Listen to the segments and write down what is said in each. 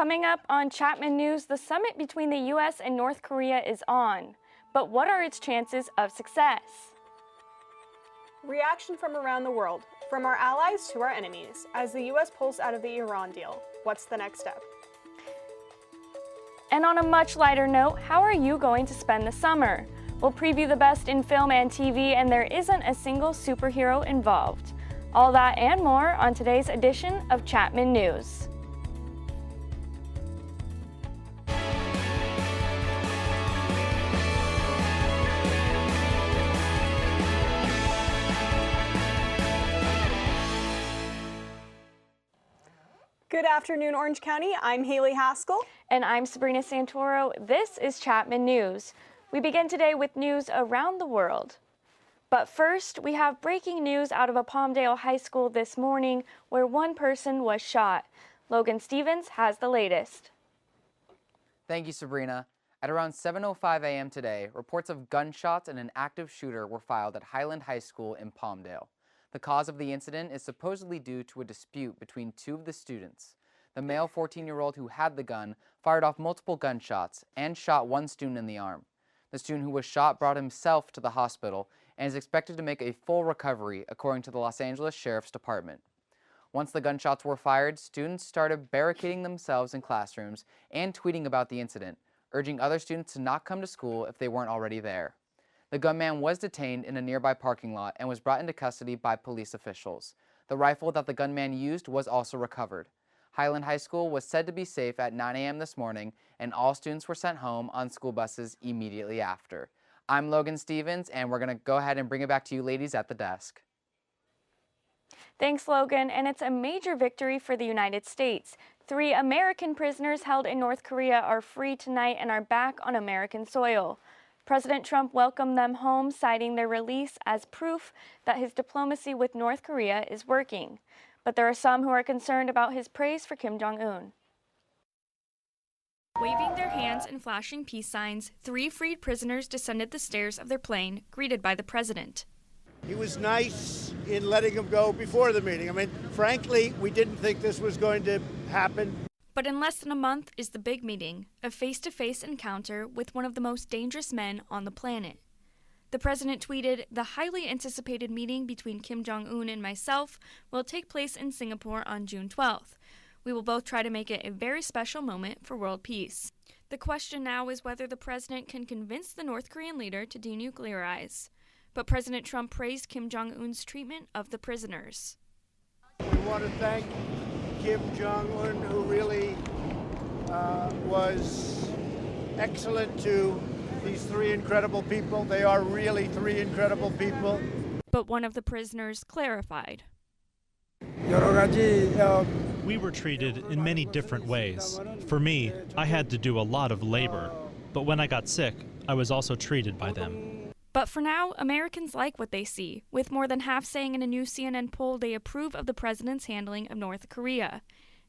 Coming up on Chapman News, the summit between the U.S. and North Korea is on. But what are its chances of success? Reaction from around the world, from our allies to our enemies, as the U.S. pulls out of the Iran deal. What's the next step? And on a much lighter note, how are you going to spend the summer? We'll preview the best in film and TV, and there isn't a single superhero involved. All that and more on today's edition of Chapman News. Good afternoon, Orange County. I'm Haley Haskell. And I'm Sabrina Santoro. This is Chapman News. We begin today with news around the world. But first, we have breaking news out of a Palmdale High School this morning where one person was shot. Logan Stevens has the latest. Thank you, Sabrina. At around 7:05 a.m. today, reports of gunshots and an active shooter were filed at Highland High School in Palmdale. The cause of the incident is supposedly due to a dispute between two of the students. The male 14-year-old who had the gun fired off multiple gunshots and shot one student in the arm. The student who was shot brought himself to the hospital and is expected to make a full recovery, according to the Los Angeles Sheriff's Department. Once the gunshots were fired, students started barricading themselves in classrooms and tweeting about the incident, urging other students to not come to school if they weren't already there. The gunman was detained in a nearby parking lot and was brought into custody by police officials. The rifle that the gunman used was also recovered. Highland High School was said to be safe at 9 a.m. this morning, and all students were sent home on school buses immediately after. I'm Logan Stevens, and we're going to go ahead and bring it back to you ladies at the desk. Thanks, Logan, and it's a major victory for the United States. 3 American prisoners held in North Korea are free tonight and are back on American soil. President Trump welcomed them home, citing their release as proof that his diplomacy with North Korea is working. But there are some who are concerned about his praise for Kim Jong-un. Waving their hands and flashing peace signs, 3 freed prisoners descended the stairs of their plane, greeted by the president. He was nice in letting them go before the meeting. I mean, frankly, we didn't think this was going to happen. But in less than a month is the big meeting, a face-to-face encounter with one of the most dangerous men on the planet. The president tweeted, "The highly anticipated meeting between Kim Jong-un and myself will take place in Singapore on June 12th. We will both try to make it a very special moment for world peace." The question now is whether the president can convince the North Korean leader to denuclearize. But President Trump praised Kim Jong-un's treatment of the prisoners. We want to thank Kim Jong-un, who really was excellent to these 3 incredible people. They are really 3 incredible people. But one of the prisoners clarified. We were treated in many different ways. For me, I had to do a lot of labor. But when I got sick, I was also treated by them. But for now, Americans like what they see, with more than half saying in a new CNN poll they approve of the president's handling of North Korea.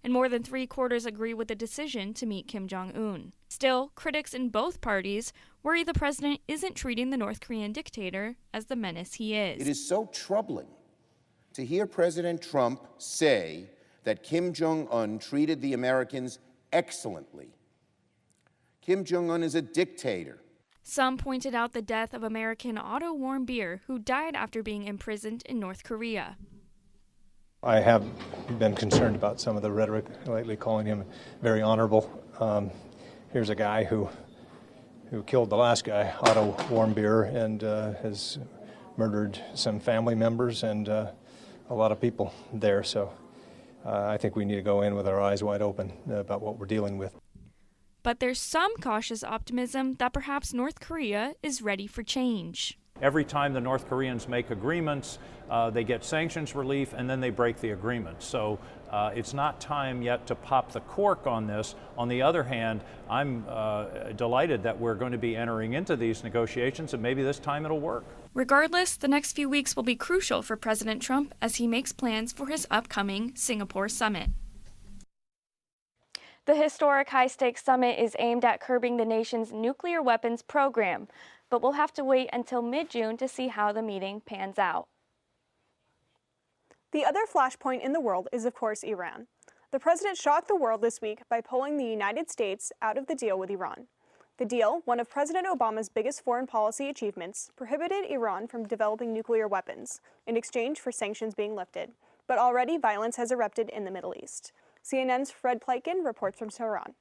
And more than 3/4 agree with the decision to meet Kim Jong-un. Still, critics in both parties worry the president isn't treating the North Korean dictator as the menace he is. It is so troubling to hear President Trump say that Kim Jong-un treated the Americans excellently. Kim Jong-un is a dictator. Some pointed out the death of American Otto Warmbier, who died after being imprisoned in North Korea. I have been concerned about some of the rhetoric lately, calling him very honorable. Here's a guy who killed the last guy, Otto Warmbier, and has murdered some family members and a lot of people there. So I think we need to go in with our eyes wide open about what we're dealing with. But there's some cautious optimism that perhaps North Korea is ready for change. Every time the North Koreans make agreements, they get sanctions relief and then they break the agreement. So it's not time yet to pop the cork on this. On the other hand, I'm delighted that we're going to be entering into these negotiations and maybe this time it'll work. Regardless, the next few weeks will be crucial for President Trump as he makes plans for his upcoming Singapore summit. The historic high-stakes summit is aimed at curbing the nation's nuclear weapons program, but we'll have to wait until mid-June to see how the meeting pans out. The other flashpoint in the world is, of course, Iran. The president shocked the world this week by pulling the United States out of the deal with Iran. The deal, one of President Obama's biggest foreign policy achievements, prohibited Iran from developing nuclear weapons in exchange for sanctions being lifted. But already violence has erupted in the Middle East. CNN's Fred Pleitgen reports from Tehran.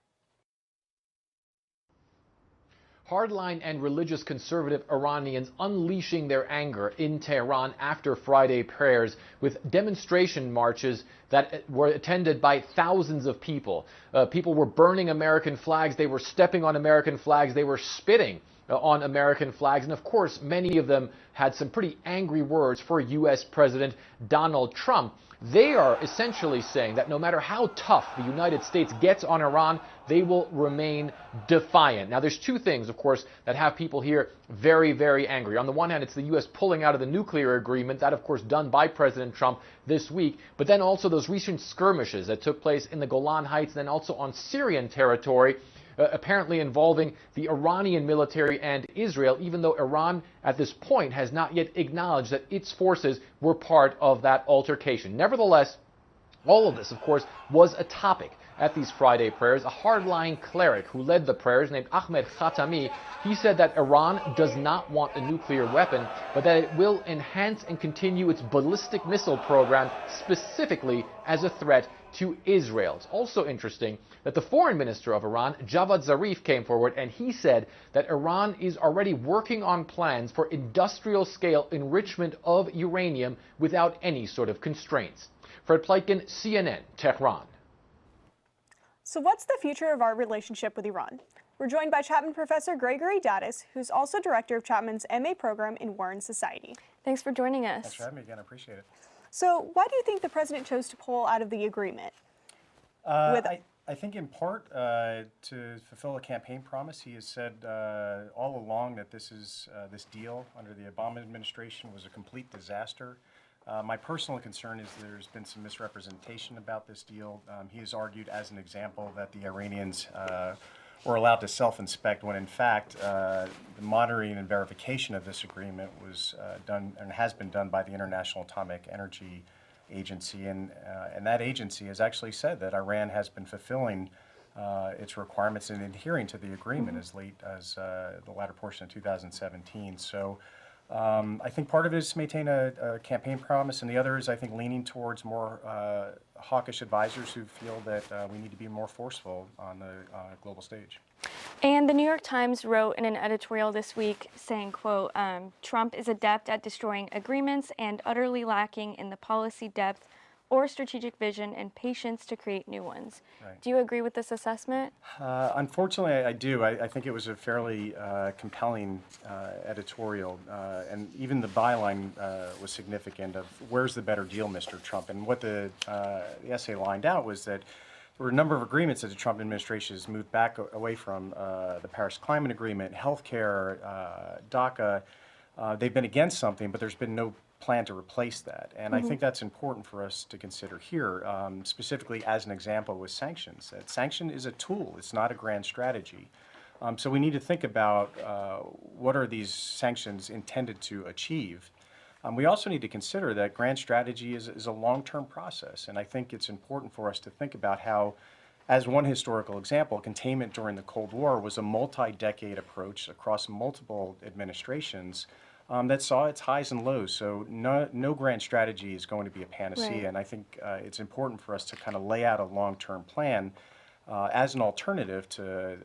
Hardline and religious conservative Iranians unleashing their anger in Tehran after Friday prayers with demonstration marches that were attended by thousands of people. People were burning American flags, they were stepping on American flags, they were spitting on American flags, and of course many of them had some pretty angry words for U.S. President Donald Trump. They are essentially saying that no matter how tough the United States gets on Iran, they will remain defiant. Now, there's two things, of course, that have people here very, very angry. On the one hand, it's the U.S. pulling out of the nuclear agreement, that, of course, done by President Trump this week, but then also those recent skirmishes that took place in the Golan Heights and then also on Syrian territory, apparently involving the Iranian military and Israel, even though Iran at this point has not yet acknowledged that its forces were part of that altercation. Nevertheless, all of this, of course, was a topic at these Friday prayers. A hardline cleric who led the prayers, named Ahmed Khatami, he said that Iran does not want a nuclear weapon, but that it will enhance and continue its ballistic missile program, specifically as a threat to Israel. It's also interesting that the foreign minister of Iran, Javad Zarif, came forward and he said that Iran is already working on plans for industrial scale enrichment of uranium without any sort of constraints. Fred Pleitgen, CNN, Tehran. So what's the future of our relationship with Iran? We're joined by Chapman professor Gregory Daddis, who's also director of Chapman's MA program in War and Society. Thanks for joining us. Thanks for having me again. I appreciate it. So why do you think the president chose to pull out of the agreement? I think in part to fulfill a campaign promise. He has said all along that this deal under the Obama administration was a complete disaster. My personal concern is there's been some misrepresentation about this deal. He has argued as an example that the Iranians were allowed to self-inspect when in fact the monitoring and verification of this agreement was done and has been done by the International Atomic Energy Agency, and that agency has actually said that Iran has been fulfilling its requirements and adhering to the agreement as late as the latter portion of 2017. So I think part of it is to maintain a campaign promise, and the other is, I think, leaning towards more hawkish advisors who feel that we need to be more forceful on the global stage. And the New York Times wrote in an editorial this week saying, quote, Trump is adept at destroying agreements and utterly lacking in the policy depth or strategic vision and patience to create new ones. Right. Do you agree with this assessment? Unfortunately, I do. I think it was a fairly compelling editorial, and even the byline was significant of where's the better deal, Mr. Trump? And what the essay lined out was that there were a number of agreements that the Trump administration has moved back away from, the Paris Climate Agreement, healthcare, DACA. They've been against something, but there's been no plan to replace that. And I think that's important for us to consider here, specifically as an example with sanctions. That sanction is a tool, it's not a grand strategy. So we need to think about what are these sanctions intended to achieve. We also need to consider that grand strategy is a long-term process, and I think it's important for us to think about how, as one historical example, containment during the Cold War was a multi-decade approach across multiple administrations that saw its highs and lows. So no grand strategy is going to be a panacea, right. And I think it's important for us to kind of lay out a long-term plan as an alternative to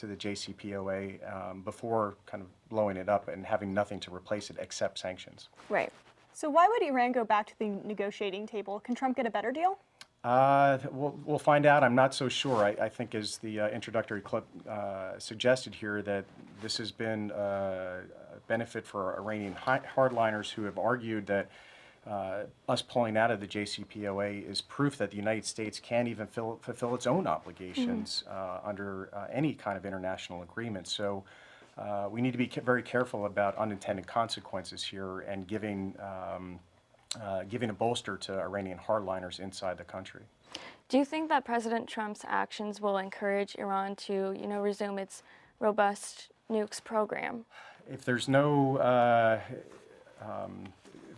the JCPOA before kind of blowing it up and having nothing to replace it except sanctions. Right. So why would Iran go back to the negotiating table? Can Trump get a better deal? We'll find out. I'm not so sure. I think as the introductory clip suggested here, that this has been a benefit for Iranian hardliners who have argued that us pulling out of the JCPOA is proof that the United States can't even fulfill its own obligations under any kind of international agreement. So we need to be very careful about unintended consequences here and giving a bolster to Iranian hardliners inside the country. Do you think that President Trump's actions will encourage Iran to, resume its robust nukes program? If there's no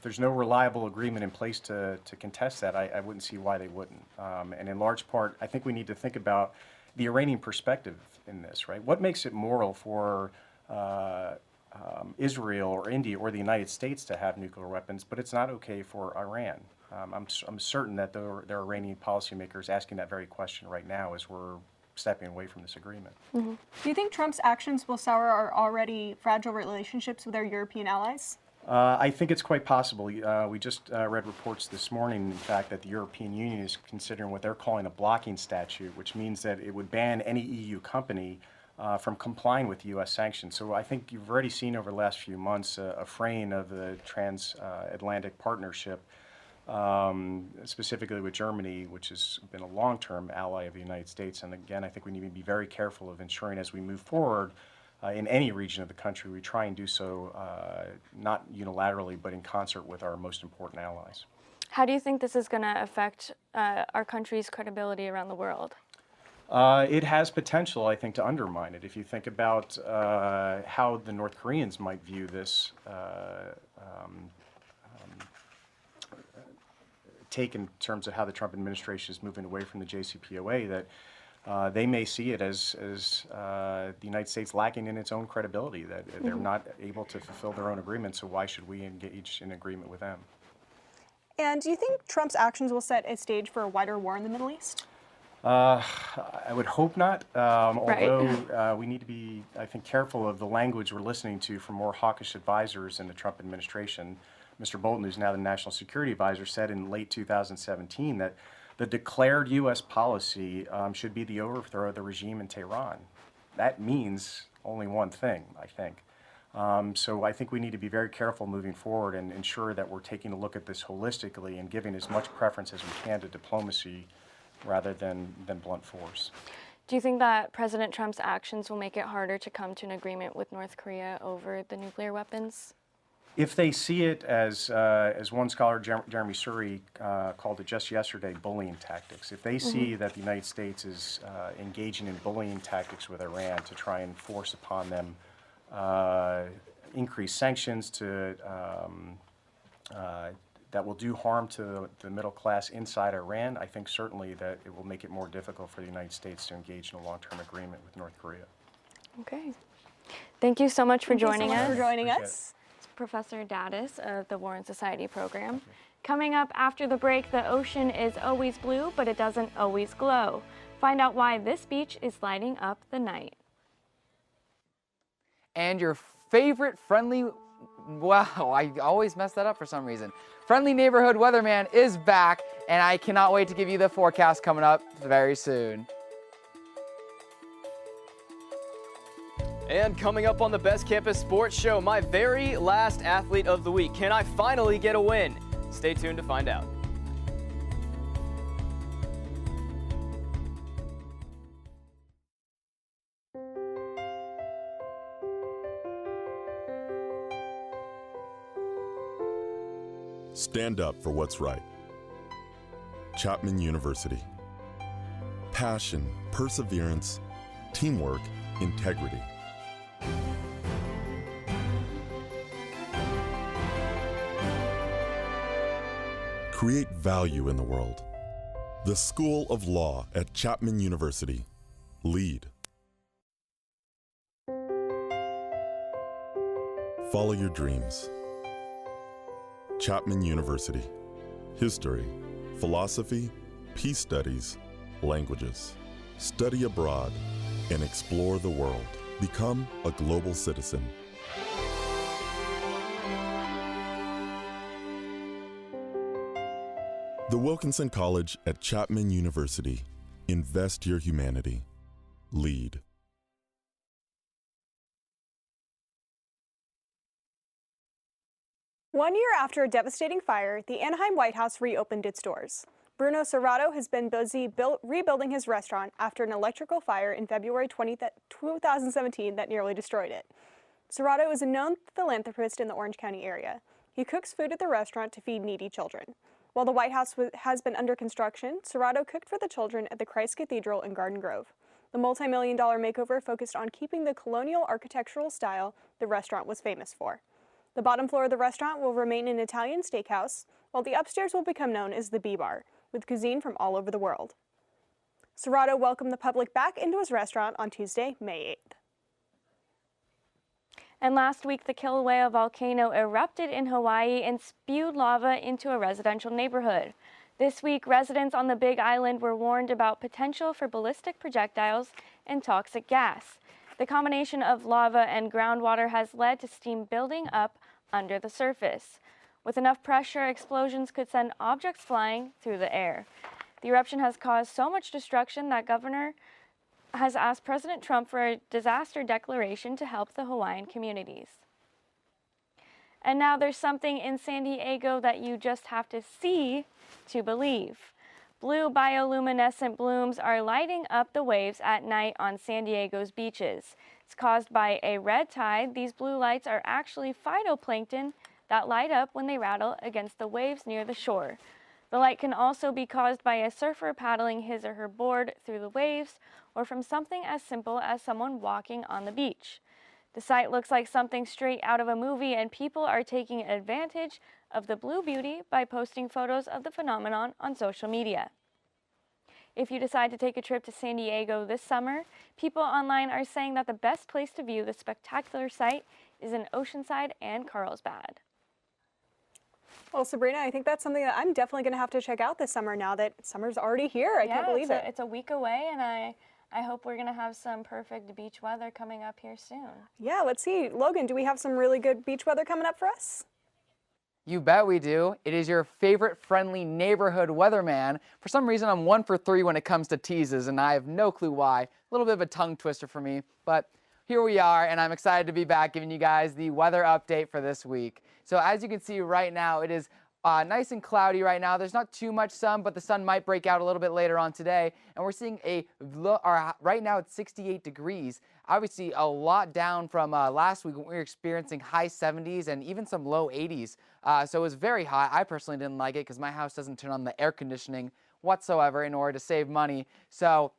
there's no reliable agreement in place to contest that, I wouldn't see why they wouldn't. And in large part, I think we need to think about the Iranian perspective in this, right? What makes it moral for Israel or India or the United States to have nuclear weapons, but it's not okay for Iran? I'm certain that there are Iranian policymakers asking that very question right now as we're stepping away from this agreement. Do you think Trump's actions will sour our already fragile relationships with our European allies? I think it's quite possible. We just read reports this morning, in fact, that the European Union is considering what they're calling a blocking statute, which means that it would ban any EU company from complying with U.S. sanctions. So I think you've already seen over the last few months a fraying of the transatlantic partnership, specifically with Germany, which has been a long-term ally of the United States. And again, I think we need to be very careful of ensuring as we move forward in any region of the country, we try and do so not unilaterally, but in concert with our most important allies. How do you think this is going to affect our country's credibility around the world? It has potential, I think, to undermine it. If you think about how the North Koreans might view this take in terms of how the Trump administration is moving away from the JCPOA, that they may see it as the United States lacking in its own credibility, that they're not able to fulfill their own agreements, so why should we engage in agreement with them? And do you think Trump's actions will set a stage for a wider war in the Middle East? I would hope not, although we need to be, I think, careful of the language we're listening to from more hawkish advisors in the Trump administration. Mr. Bolton, who's now the National Security Advisor, said in late 2017 that the declared U.S. policy should be the overthrow of the regime in Tehran. That means only one thing, I think. So I think we need to be very careful moving forward and ensure that we're taking a look at this holistically and giving as much preference as we can to diplomacy rather than blunt force. Do you think that President Trump's actions will make it harder to come to an agreement with North Korea over the nuclear weapons? If they see it as one scholar, Jeremy Suri, called it just yesterday, bullying tactics, if they see that the United States is engaging in bullying tactics with Iran to try and force upon them increased sanctions that will do harm to the middle class inside Iran, I think certainly that it will make it more difficult for the United States to engage in a long-term agreement with North Korea. Okay. Thank you so much for joining us. Thank you so much for joining us. Professor Daddis of the War and Society program. Coming up after the break, the ocean is always blue, but it doesn't always glow. Find out why this beach is lighting up the night. And your favorite friendly, wow, I always mess that up for some reason. Friendly neighborhood weatherman is back, and I cannot wait to give you the forecast coming up very soon. And coming up on the Best Campus Sports Show, my very last athlete of the week. Can I finally get a win? Stay tuned to find out. Stand up for what's right. Chapman University. Passion, perseverance, teamwork, integrity. Create value in the world. The School of Law at Chapman University. Lead. Follow your dreams. Chapman University. History, philosophy, peace studies, languages. Study abroad and explore the world. Become a global citizen. The Wilkinson College at Chapman University. Invest your humanity. Lead. One year after a devastating fire, the Anaheim White House reopened its doors. Bruno Serrato has been busy rebuilding his restaurant after an electrical fire in February 2017 that nearly destroyed it. Serrato is a known philanthropist in the Orange County area. He cooks food at the restaurant to feed needy children. While the White House has been under construction, Serrato cooked for the children at the Christ Cathedral in Garden Grove. The multi-million-dollar makeover focused on keeping the colonial architectural style the restaurant was famous for. The bottom floor of the restaurant will remain an Italian steakhouse, while the upstairs will become known as the B-Bar, with cuisine from all over the world. Serrato welcomed the public back into his restaurant on Tuesday, May 8th. And last week, the Kilauea volcano erupted in Hawaii and spewed lava into a residential neighborhood. This week, residents on the Big Island were warned about potential for ballistic projectiles and toxic gas. The combination of lava and groundwater has led to steam building up under the surface. With enough pressure, explosions could send objects flying through the air. The eruption has caused so much destruction that Governor has asked President Trump for a disaster declaration to help the Hawaiian communities. And now there's something in San Diego that you just have to see to believe. Blue bioluminescent blooms are lighting up the waves at night on San Diego's beaches. It's caused by a red tide. These blue lights are actually phytoplankton that light up when they rattle against the waves near the shore. The light can also be caused by a surfer paddling his or her board through the waves, or from something as simple as someone walking on the beach. The sight looks like something straight out of a movie, and people are taking advantage of the blue beauty by posting photos of the phenomenon on social media. If you decide to take a trip to San Diego this summer, people online are saying that the best place to view the spectacular sight is in Oceanside and Carlsbad. Well, Sabrina, I think that's something that I'm definitely going to have to check out this summer now that summer's already here. I can't believe it. It's a week away, and I hope we're going to have some perfect beach weather coming up here soon. Yeah, let's see. Logan, do we have some really good beach weather coming up for us? You bet we do. It is your favorite friendly neighborhood weatherman. For some reason, I'm 1 for 3 when it comes to teases, and I have no clue why. A little bit of a tongue twister for me, but here we are, and I'm excited to be back giving you guys the weather update for this week. So as you can see right now, it is nice and cloudy right now. There's not too much sun, but the sun might break out a little bit later on today. And we're seeing right now it's 68 degrees. Obviously a lot down from last week when we were experiencing high 70s and even some low 80s. So it was very hot. I personally didn't like it because my house doesn't turn on the air conditioning whatsoever in order to save money. So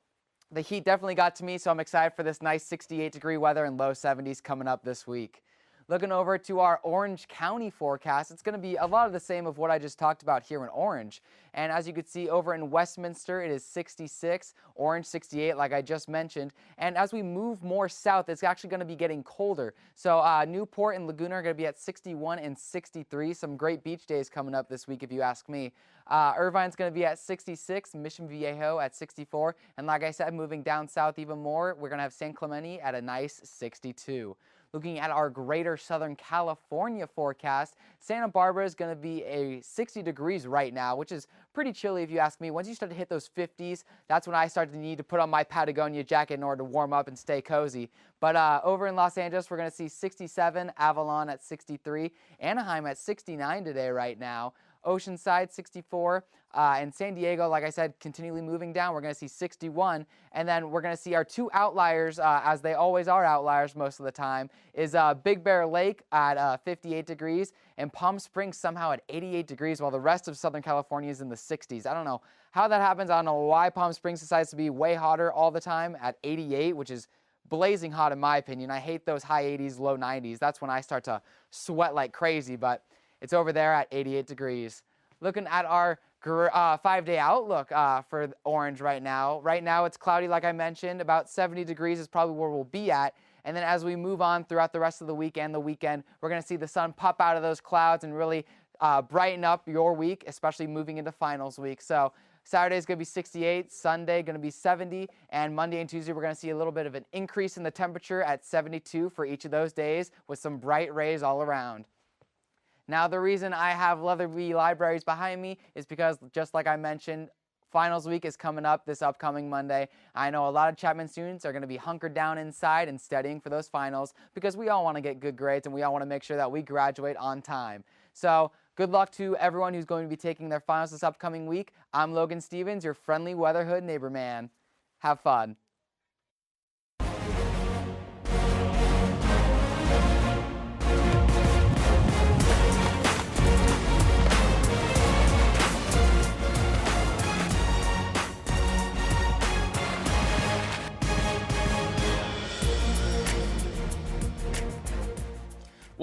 the heat definitely got to me, so I'm excited for this nice 68-degree weather and low 70s coming up this week. Looking over to our Orange County forecast, it's going to be a lot of the same of what I just talked about here in Orange. And as you can see over in Westminster, it is 66, Orange 68 like I just mentioned. And as we move more south, it's actually going to be getting colder. So Newport and Laguna are going to be at 61 and 63. Some great beach days coming up this week if you ask me. Irvine's going to be at 66, Mission Viejo at 64. And like I said, moving down south even more, we're going to have San Clemente at a nice 62. Looking at our greater Southern California forecast, Santa Barbara is going to be a 60 degrees right now, which is pretty chilly if you ask me. Once you start to hit those 50s, that's when I start to need to put on my Patagonia jacket in order to warm up and stay cozy. But over in Los Angeles, we're going to see 67, Avalon at 63, Anaheim at 69 today right now. Oceanside 64, and San Diego, like I said, continually moving down. We're going to see 61, and then we're going to see our two outliers, as they always are outliers most of the time, is Big Bear Lake at 58 degrees and Palm Springs somehow at 88 degrees while the rest of Southern California is in the 60s. I don't know how that happens. I don't know why Palm Springs decides to be way hotter all the time at 88, which is blazing hot in my opinion. I hate those high 80s, low 90s. That's when I start to sweat like crazy, but it's over there at 88 degrees. Looking at our 5-day outlook for Orange right now. Right now it's cloudy like I mentioned. About 70 degrees is probably where we'll be at. And then as we move on throughout the rest of the week and the weekend, we're going to see the sun pop out of those clouds and really brighten up your week, especially moving into finals week. So Saturday is going to be 68, Sunday going to be 70, and Monday and Tuesday we're going to see a little bit of an increase in the temperature at 72 for each of those days with some bright rays all around. Now, the reason I have Leatherby Libraries behind me is because, just like I mentioned, finals week is coming up this upcoming Monday. I know a lot of Chapman students are going to be hunkered down inside and studying for those finals because we all want to get good grades and we all want to make sure that we graduate on time. So, good luck to everyone who's going to be taking their finals this upcoming week. I'm Logan Stevens, your friendly Weatherhood neighbor man. Have fun.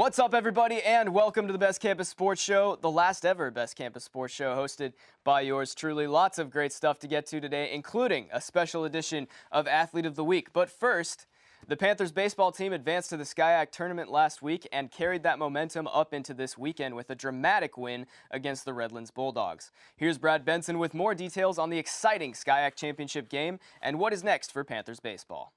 What's up, everybody, and welcome to the Best Campus Sports Show, the last ever Best Campus Sports Show, hosted by yours truly. Lots of great stuff to get to today, including a special edition of Athlete of the Week. But first, the Panthers baseball team advanced to the SCIAC tournament last week and carried that momentum up into this weekend with a dramatic win against the Redlands Bulldogs. Here's Brad Benson with more details on the exciting SCIAC championship game and what is next for Panthers baseball.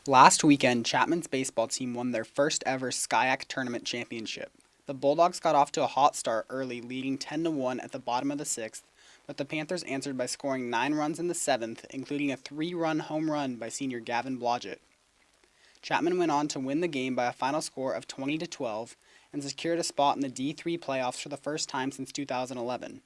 Last weekend, Chapman's baseball team won their first ever SCIAC tournament championship. The Bulldogs got off to a hot start early, leading 10-1 at the bottom of the 6th, but the Panthers answered by scoring 9 runs in the 7th, including a 3-run home run by senior Gavin Blodgett. Chapman went on to win the game by a final score of 20-12 and secured a spot in the D3 playoffs for the first time since 2011.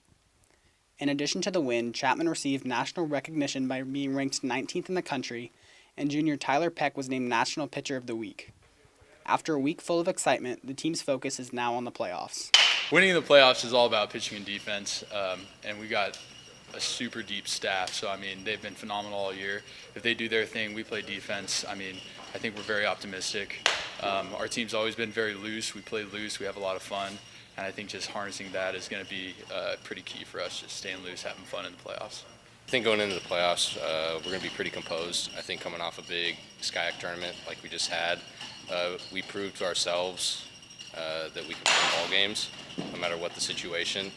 In addition to the win, Chapman received national recognition by being ranked 19th in the country, and junior Tyler Peck was named National Pitcher of the Week. After a week full of excitement, the team's focus is now on the playoffs. Winning the playoffs is all about pitching and defense, and we got a super deep staff. So, I mean, they've been phenomenal all year. If they do their thing, we play defense. I mean, I think we're very optimistic. Our team's always been very loose. We play loose. We have a lot of fun. And I think just harnessing that is going to be pretty key for us, just staying loose, having fun in the playoffs. I think going into the playoffs, we're going to be pretty composed. I think coming off a big SCIAC tournament like we just had, we proved to ourselves that we can win ball games no matter what the situation.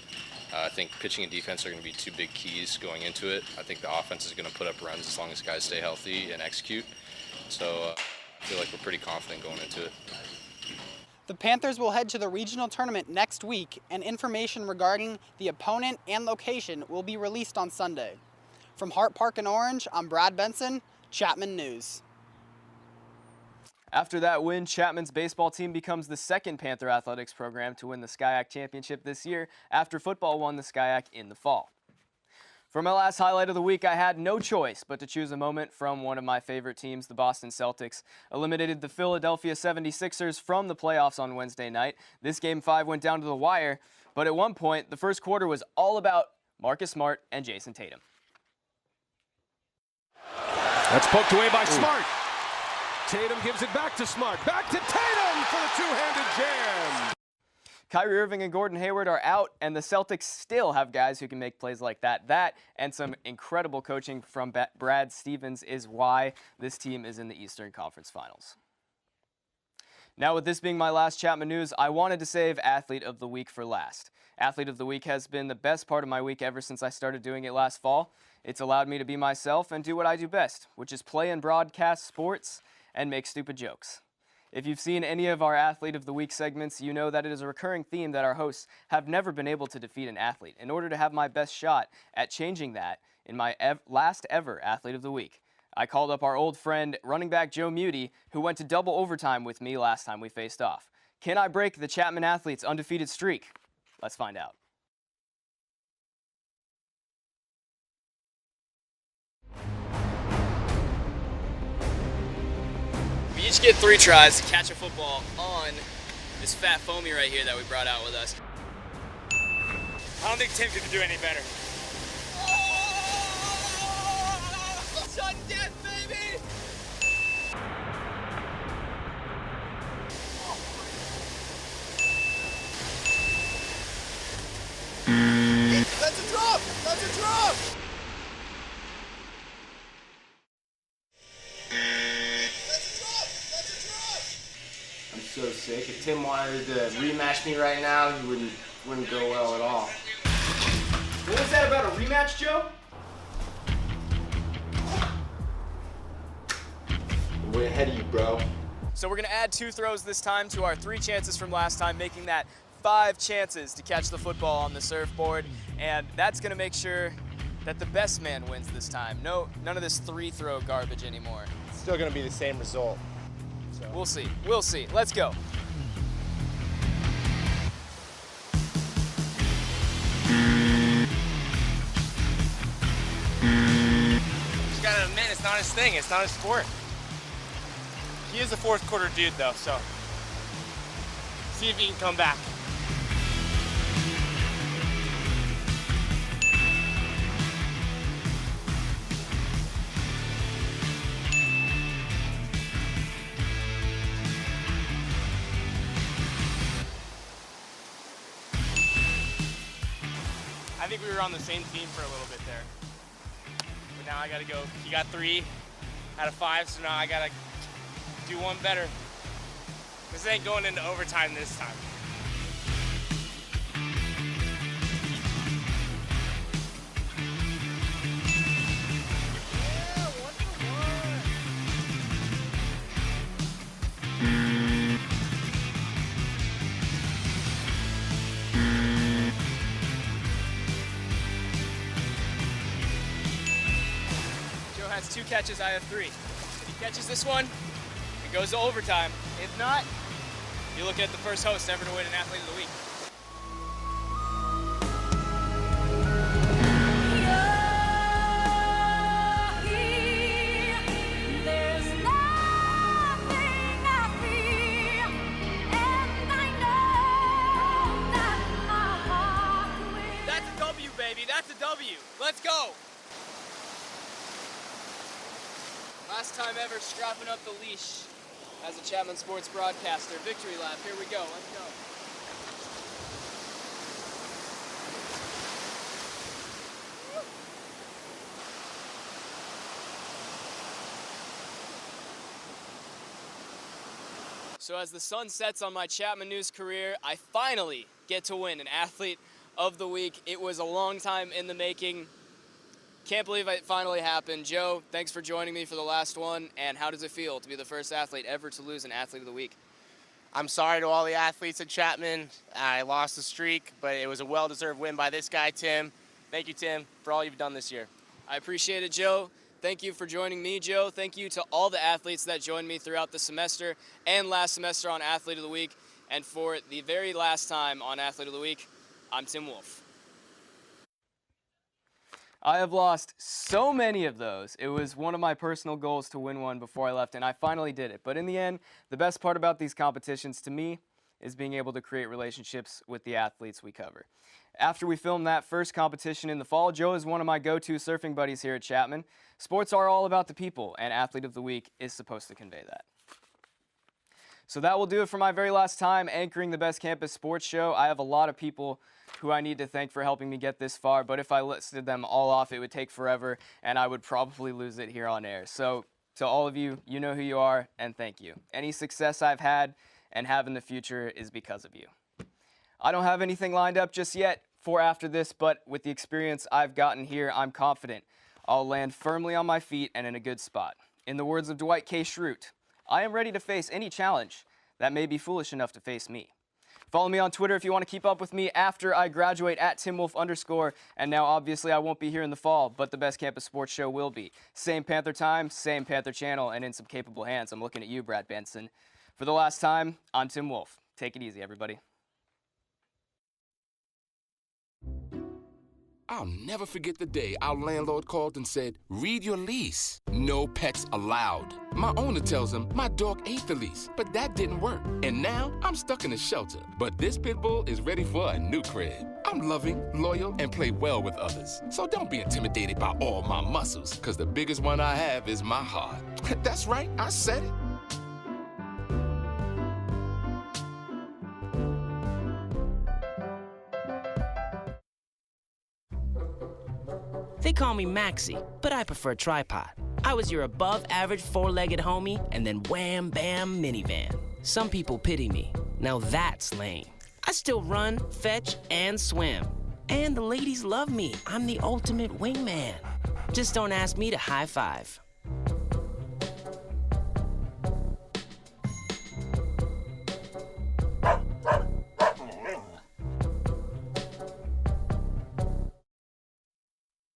I think pitching and defense are going to be two big keys going into it. I think the offense is going to put up runs as long as guys stay healthy and execute. So I feel like we're pretty confident going into it. The Panthers will head to the regional tournament next week, and information regarding the opponent and location will be released on Sunday. From Hart Park in Orange, I'm Brad Benson, Chapman News. After that win, Chapman's baseball team becomes the second Panther athletics program to win the SCIAC championship this year after football won the SCIAC in the fall. For my last highlight of the week, I had no choice but to choose a moment from one of my favorite teams, the Boston Celtics. Eliminated the Philadelphia 76ers from the playoffs on Wednesday night. This Game 5 went down to the wire, but at one point, the first quarter was all about Marcus Smart and Jason Tatum. That's poked away by Smart. Tatum gives it back to Smart. Back to Tatum for the two-handed jam. Kyrie Irving and Gordon Hayward are out, and the Celtics still have guys who can make plays like that. That and some incredible coaching from Brad Stevens is why this team is in the Eastern Conference Finals. Now, with this being my last Chapman News, I wanted to save Athlete of the Week for last. Athlete of the Week has been the best part of my week ever since I started doing it last fall. It's allowed me to be myself and do what I do best, which is play and broadcast sports and make stupid jokes. If you've seen any of our Athlete of the Week segments, you know that it is a recurring theme that our hosts have never been able to defeat an athlete. In order to have my best shot at changing that in my last ever Athlete of the Week, I called up our old friend, running back Joe Muty, who went to double overtime with me last time we faced off. Can I break the Chapman athletes' undefeated streak? Let's find out. We each get 3 tries to catch a football on this fat foamy right here that we brought out with us. I don't think Tim could do any better. Sudden death, baby! That's a drop! That's a drop! I'm so sick. If Tim wanted to rematch me right now, he wouldn't go well at all. What was that about a rematch, Joe? I'm way ahead of you, bro. So we're going to add 2 throws this time to our 3 chances from last time, making that 5 chances to catch the football on the surfboard. And that's going to make sure that the best man wins this time. None of this 3-throw garbage anymore. It's still going to be the same result. So. We'll see. We'll see. Let's go. Just gotta admit, it's not his thing. It's not his sport. He is a fourth quarter dude, though, so see if he can come back. I think we were on the same team for a little bit there. But now I gotta go. He got 3 out of 5, so now I gotta do one better. This ain't going into overtime this time. Joe has 2 catches, I have 3. If he catches this one, it goes to overtime. If not, you look at the first host ever to win an Athlete of the Week. That's a W, baby. That's a W. Let's go. Last time ever strapping up the leash as a Chapman sports broadcaster. Victory lap. Here we go. Let's go. So as the sun sets on my Chapman News career, I finally get to win an Athlete of the Week. It was a long time in the making. Can't believe it finally happened. Joe, thanks for joining me for the last one. And how does it feel to be the first athlete ever to lose an Athlete of the Week? I'm sorry to all the athletes at Chapman. I lost the streak, but it was a well-deserved win by this guy, Tim. Thank you, Tim, for all you've done this year. I appreciate it, Joe. Thank you for joining me, Joe. Thank you to all the athletes that joined me throughout the semester and last semester on Athlete of the Week. And for the very last time on Athlete of the Week, I'm Tim Wolf. I have lost so many of those. It was one of my personal goals to win one before I left, and I finally did it. But in the end, the best part about these competitions to me is being able to create relationships with the athletes we cover. After we filmed that first competition in the fall, Joe is one of my go-to surfing buddies here at Chapman. Sports are all about the people, and Athlete of the Week is supposed to convey that. So that will do it for my very last time anchoring the Best Campus Sports Show. I have a lot of people who I need to thank for helping me get this far, but if I listed them all off, it would take forever, and I would probably lose it here on air. So to all of you, you know who you are, and thank you. Any success I've had and have in the future is because of you. I don't have anything lined up just yet for after this, but with the experience I've gotten here, I'm confident I'll land firmly on my feet and in a good spot. In the words of Dwight K. Schrute, I am ready to face any challenge that may be foolish enough to face me. Follow me on Twitter if you want to keep up with me after I graduate at TimWolf_. And now, obviously, I won't be here in the fall, but the Best Campus Sports Show will be. Same Panther time, same Panther channel, and in some capable hands. I'm looking at you, Brad Benson. For the last time, I'm Tim Wolf. Take it easy, everybody. I'll never forget the day our landlord called and said, read your lease. No pets allowed. My owner tells him my dog ate the lease, but that didn't work. And now I'm stuck in a shelter. But this pit bull is ready for a new crib. I'm loving, loyal, and play well with others. So don't be intimidated by all my muscles, because the biggest one I have is my heart. That's right, I said it. They call me Maxie, but I prefer tripod. I was your above-average four-legged homie, and then wham, bam, minivan. Some people pity me. Now that's lame. I still run, fetch, and swim. And the ladies love me. I'm the ultimate wingman. Just don't ask me to high five.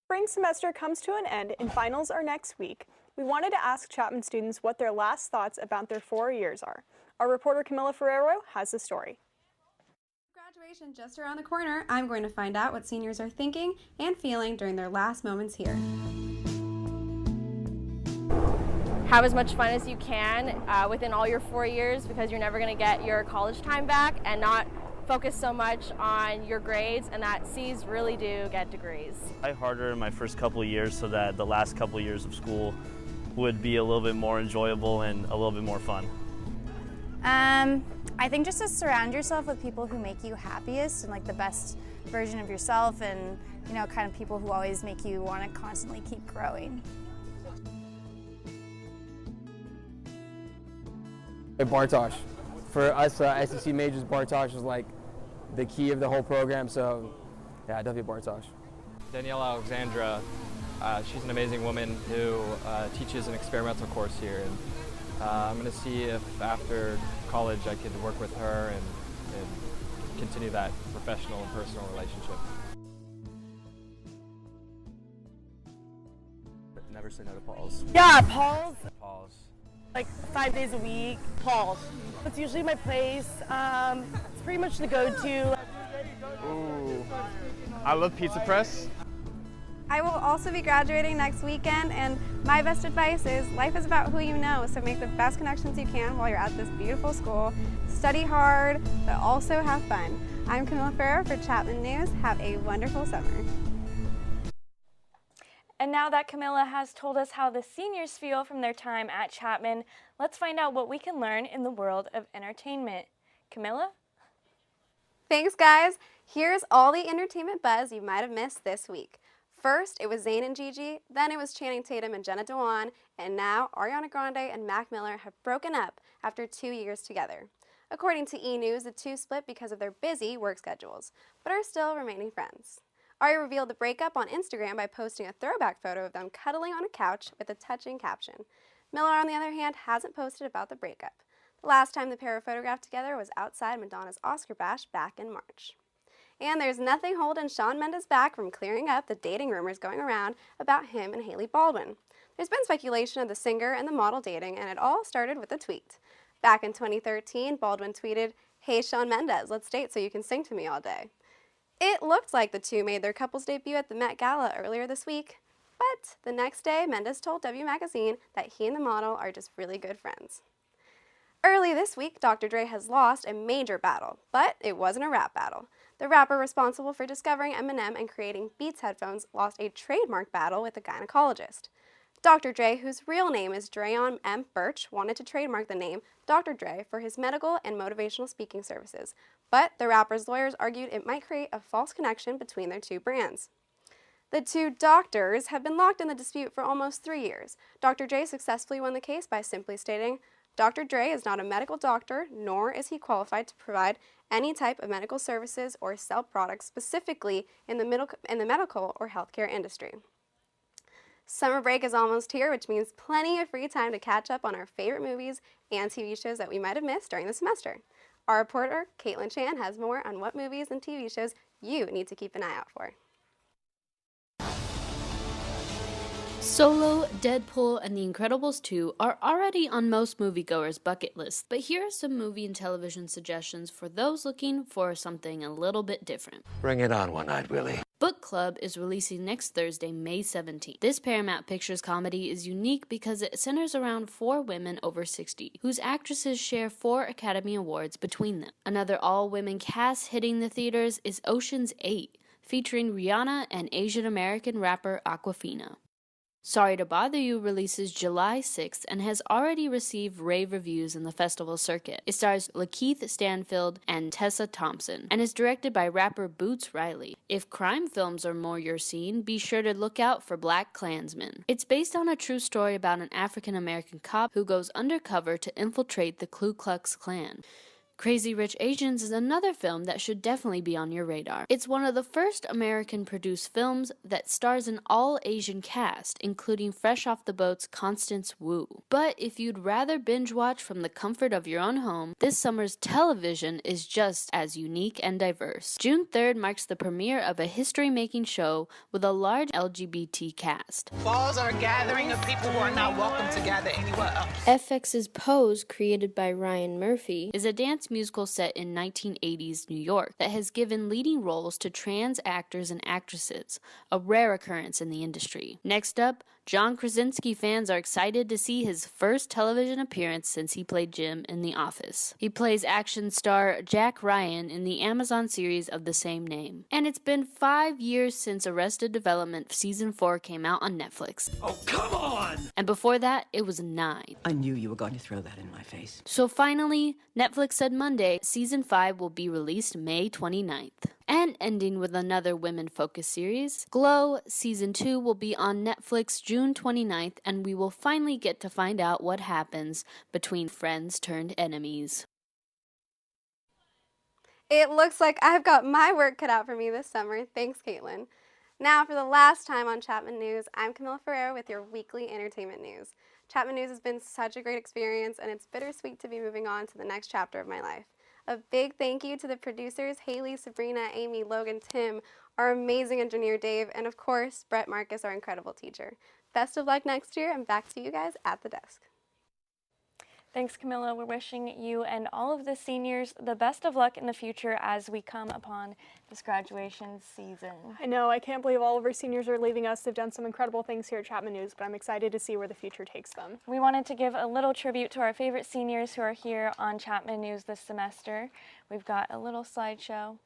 Spring semester comes to an end and finals are next week. We wanted to ask Chapman students what their last thoughts about their 4 years are. Our reporter Camila Ferrero has the story. Graduation just around the corner, I'm going to find out what seniors are thinking and feeling during their last moments here. Have as much fun as you can within all your 4 years, because you're never going to get your college time back, and not focus so much on your grades, and that C's really do get degrees. I tried harder in my first couple of years so that the last couple of years of school would be a little bit more enjoyable and a little bit more fun. I think just to surround yourself with people who make you happiest and like the best version of yourself, and you know, kind of people who always make you want to constantly keep growing. Bartosh. For us SEC majors, Bartosh is like the key of the whole program, so yeah, definitely Bartosh. Danielle Alexandra, she's an amazing woman who teaches an experimental course here, and I'm going to see if after college I could work with her and continue that professional and personal relationship. Never say no to Paul's. Yeah, Paul's. Paul's. Like 5 days a week. Paul's. It's usually my place. It's pretty much the go-to. Ooh, I love Pizza Press. I will also be graduating next weekend, and my best advice is life is about who you know, so make the best connections you can while you're at this beautiful school. Study hard, but also have fun. I'm Camilla Ferrer for Chapman News. Have a wonderful summer. And now that Camilla has told us how the seniors feel from their time at Chapman, let's find out what we can learn in the world of entertainment. Camilla? Thanks, guys. Here's all the entertainment buzz you might have missed this week. First, it was Zayn and Gigi, then it was Channing Tatum and Jenna Dewan, and now Ariana Grande and Mac Miller have broken up after 2 years together. According to E! News, the two split because of their busy work schedules, but are still remaining friends. Ari revealed the breakup on Instagram by posting a throwback photo of them cuddling on a couch with a touching caption. Miller, on the other hand, hasn't posted about the breakup. The last time the pair were photographed together was outside Madonna's Oscar bash back in March. And there's nothing holding Shawn Mendes back from clearing up the dating rumors going around about him and Hailey Baldwin. There's been speculation of the singer and the model dating, and it all started with a tweet. Back in 2013, Baldwin tweeted, "Hey Shawn Mendes, let's date so you can sing to me all day." It looked like the two made their couple's debut at the Met Gala earlier this week, but the next day, Mendes told W Magazine that he and the model are just really good friends. Early this week, Dr. Dre has lost a major battle, but it wasn't a rap battle. The rapper responsible for discovering Eminem and creating Beats headphones lost a trademark battle with a gynecologist. Dr. Dre, whose real name is Dreon M. Birch, wanted to trademark the name Dr. Dre for his medical and motivational speaking services, but the rapper's lawyers argued it might create a false connection between their two brands. The two doctors have been locked in the dispute for almost 3 years. Dr. Dre successfully won the case by simply stating, "Dr. Dre is not a medical doctor, nor is he qualified to provide any type of medical services or sell products specifically in the medical or healthcare industry." Summer break is almost here, which means plenty of free time to catch up on our favorite movies and TV shows that we might have missed during the semester. Our reporter, Caitlin Chan, has more on what movies and TV shows you need to keep an eye out for. Solo, Deadpool, and The Incredibles 2 are already on most moviegoers' bucket lists, but here are some movie and television suggestions for those looking for something a little bit different. Bring it on, One-Eyed Willie. Book Club is releasing next Thursday, May 17th. This Paramount Pictures comedy is unique because it centers around 4 women over 60, whose actresses share 4 Academy Awards between them. Another all-women cast hitting the theaters is Ocean's 8, featuring Rihanna and Asian American rapper Aquafina. Sorry to Bother You releases July 6th and has already received rave reviews in the festival circuit. It stars Lakeith Stanfield and Tessa Thompson and is directed by rapper Boots Riley. If crime films are more your scene, be sure to look out for Black Klansman. It's based on a true story about an African-American cop who goes undercover to infiltrate the Ku Klux Klan. Crazy Rich Asians is another film that should definitely be on your radar. It's one of the first American-produced films that stars an all-Asian cast, including Fresh Off the Boat's Constance Wu. But if you'd rather binge-watch from the comfort of your own home, this summer's television is just as unique and diverse. June 3rd marks the premiere of a history-making show with a large LGBT cast. Balls are a gathering of people who are not welcome to gather anywhere else. FX's Pose, created by Ryan Murphy, is a dance musical set in 1980s New York that has given leading roles to trans actors and actresses, a rare occurrence in the industry. Next up, John Krasinski fans are excited to see his first television appearance since he played Jim in The Office. He plays action star Jack Ryan in the Amazon series of the same name. And it's been 5 years since Arrested Development Season 4 came out on Netflix. Oh, come on! And before that, it was 9. I knew you were going to throw that in my face. So finally, Netflix said Monday, Season 5 will be released May 29th. And ending with another women-focused series, Glow Season 2 will be on Netflix June 29th, and we will finally get to find out what happens between friends turned enemies. It looks like I've got my work cut out for me this summer. Thanks, Caitlin. Now, for the last time on Chapman News, I'm Camilla Ferrero with your weekly entertainment news. Chapman News has been such a great experience, and it's bittersweet to be moving on to the next chapter of my life. A big thank you to the producers, Haley, Sabrina, Amy, Logan, Tim, our amazing engineer, Dave, and of course, Brett Marcus, our incredible teacher. Best of luck next year, and back to you guys at the desk. Thanks, Camilla. We're wishing you and all of the seniors the best of luck in the future as we come upon this graduation season. I know, I can't believe all of our seniors are leaving us. They've done some incredible things here at Chapman News, but I'm excited to see where the future takes them. We wanted to give a little tribute to our favorite seniors who are here on Chapman News this semester. We've got a little slideshow.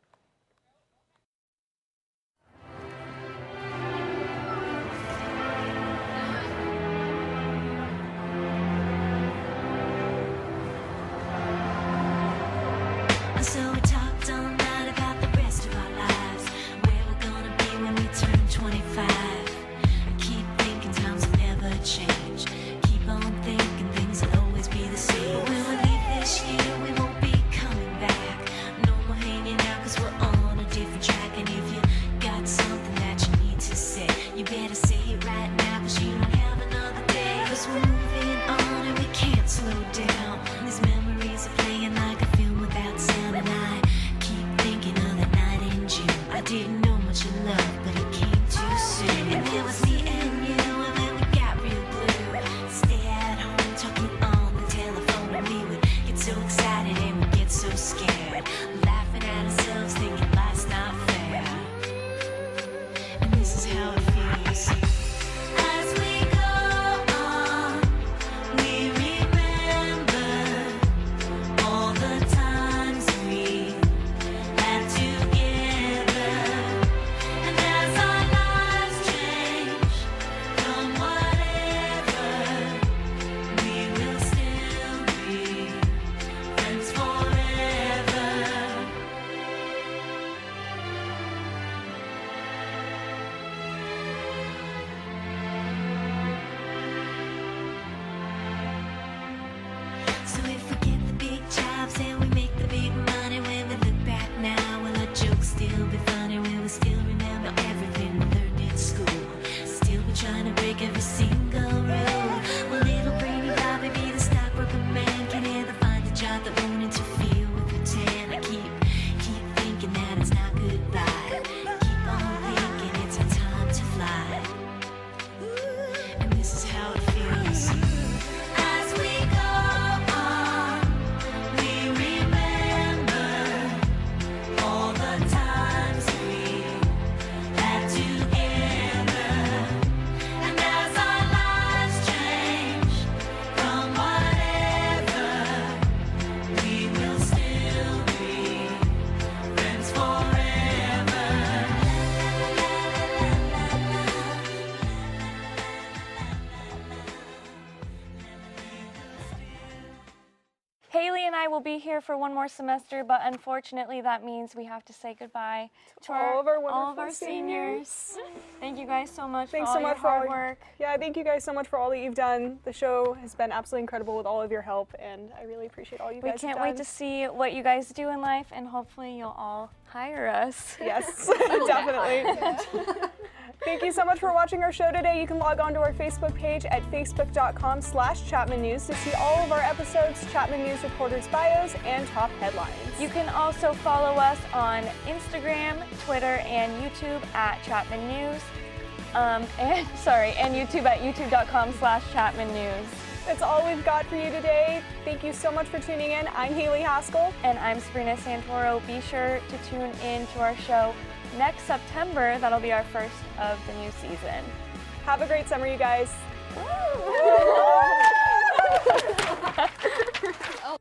So we talked all night about the rest of our lives, where we're gonna be when we turn 25. I keep thinking times will never change. Keep on thinking things will always be the same. But when we leave this year, we won't be coming back. No more hanging out 'cause we're on a different track. And if you got something that you need to say, you better say it right now 'cause you don't have another day. 'Cause we're moving on and we can't slow down. These memories are playing like a film without sound. And I keep thinking of the night in June. I didn't know much of love, but it came too soon. And there was me and you, and then we got real blue. Stay at home talking on the telephone, and we would get so excited and we'd get so scared, laughing at ourselves, thinking life's not fair. And this is how it feels. As we go on, we remember all the times we had together. And as our lives change from whatever, we will still be friends forever. So if we get the big jobs and we make the big money, when we look back now, will our jokes still be funny? Will we still remember everything we learned in school? Still be trying to break every single rule? Will little brainy Bobby be the stockbroker man? Can he ever find a job that won't interfere with the tan? I keep thinking that it's not goodbye. Keep on thinking it's our time to fly. And this is how it feels. As we go on, we remember all the times we had together. And as our lives change from whatever, we will still be friends forever. Haley and I will be here for one more semester, but unfortunately that means we have to say goodbye to all of our seniors. Thank you guys so much Thanks for all so your much for hard all work. Yeah, thank you guys so much for all that you've done. The show has been absolutely incredible with all of your help, and I really appreciate all you We guys can't have wait done. to see what you guys do in life, and hopefully you'll all hire us. Yes, definitely. Thank you so much for watching our show today. You can log on to our Facebook page at facebook.com/Chapman News to see all of our episodes, Chapman News reporters' bios, and top headlines. You can also follow us on Instagram, Twitter, and YouTube at Chapman News. And YouTube at youtube.com/Chapman News. That's all we've got for you today. Thank you so much for tuning in. I'm Haley Haskell. And I'm Sabrina Santoro. Be sure to tune in to our show next September. That'll be our first of the new season. Have a great summer, you guys. Oh.